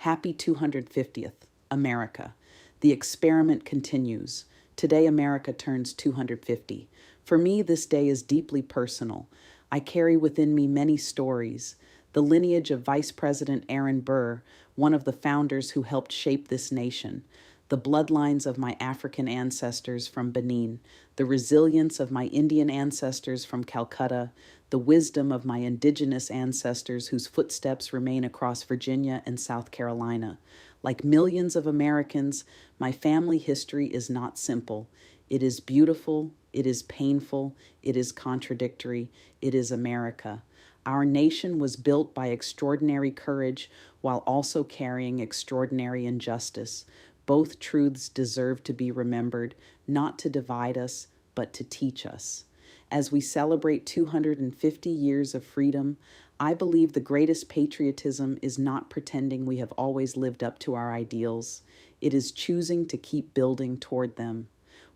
Happy 250th, America. The experiment continues. Today, America turns 250. For me, this day is deeply personal. I carry within me many stories. The lineage of Vice President Aaron Burr, one of the founders who helped shape this nation, the bloodlines of my African ancestors from Benin, the resilience of my Indian ancestors from Calcutta, the wisdom of my indigenous ancestors whose footsteps remain across Virginia and South Carolina. Like millions of Americans, my family history is not simple. It is beautiful, it is painful, it is contradictory, it is America. Our nation was built by extraordinary courage while also carrying extraordinary injustice. Both truths deserve to be remembered, not to divide us, but to teach us. As we celebrate 250 years of freedom, I believe the greatest patriotism is not pretending we have always lived up to our ideals. It is choosing to keep building toward them.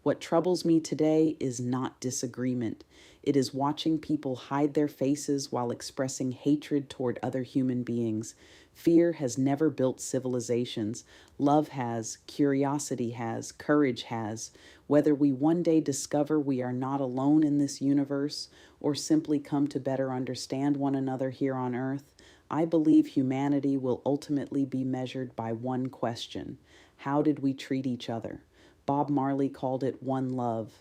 What troubles me today is not disagreement. It is watching people hide their faces while expressing hatred toward other human beings. Fear has never built civilizations. Love has, curiosity has, courage has. Whether we one day discover we are not alone in this universe or simply come to better understand one another here on Earth, I believe humanity will ultimately be measured by one question: how did we treat each other? Bob Marley called it one love.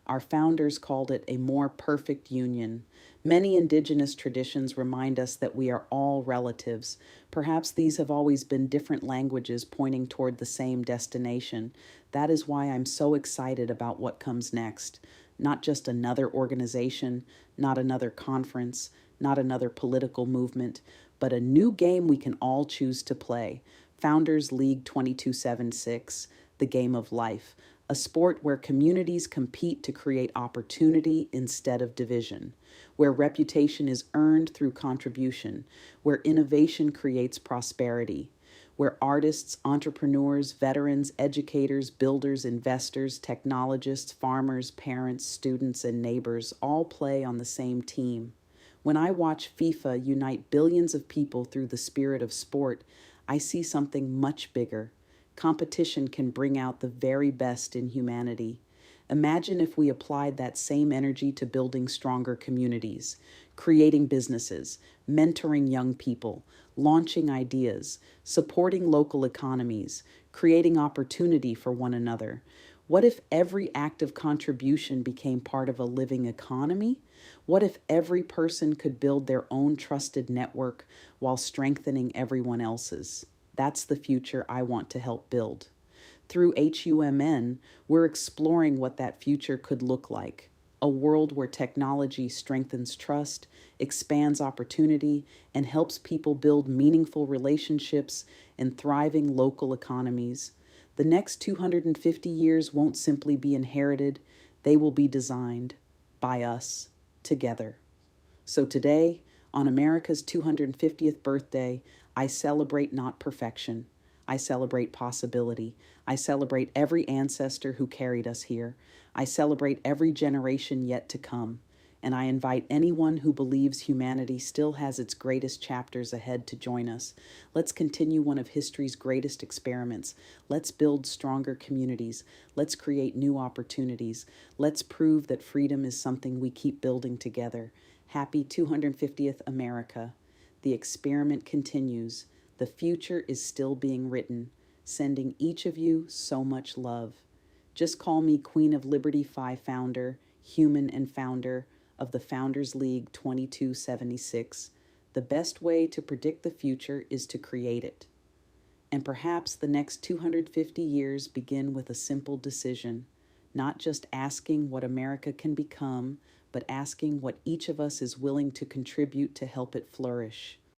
Our founders called it a more perfect union. Many indigenous traditions remind us that we are all relatives. Perhaps these have always been different languages pointing toward the same destination. That is why I'm so excited about what comes next. Not just another organization, not another conference, not another political movement, but a new game we can all choose to play. Founders League 2276, the game of life, a sport where communities compete to create opportunity instead of division, where reputation is earned through contribution, where innovation creates prosperity, where artists, entrepreneurs, veterans, educators, builders, investors, technologists, farmers, parents, students, and neighbors all play on the same team. When I watch FIFA unite billions of people through the spirit of sport, I see something much bigger. Competition can bring out the very best in humanity. Imagine if we applied that same energy to building stronger communities, creating businesses, mentoring young people, launching ideas, supporting local economies, creating opportunity for one another. What if every act of contribution became part of a living economy? What if every person could build their own trusted network while strengthening everyone else's? That's the future I want to help build. Through HUMN, we're exploring what that future could look like. A world where technology strengthens trust, expands opportunity, and helps people build meaningful relationships and thriving local economies. The next 250 years won't simply be inherited, they will be designed by us together. So today, on America's 250th birthday, I celebrate not perfection. I celebrate possibility. I celebrate every ancestor who carried us here. I celebrate every generation yet to come. And I invite anyone who believes humanity still has its greatest chapters ahead to join us. Let's continue one of history's greatest experiments. Let's build stronger communities. Let's create new opportunities. Let's prove that freedom is something we keep building together. Happy 250th America. The experiment continues. The future is still being written. Sending each of you so much love. Just call me Queen of Liberty Phi founder, human and founder of the Founders League 2276. The best way to predict the future is to create it. And perhaps the next 250 years begin with a simple decision, not just asking what America can become, but asking what each of us is willing to contribute to help it flourish.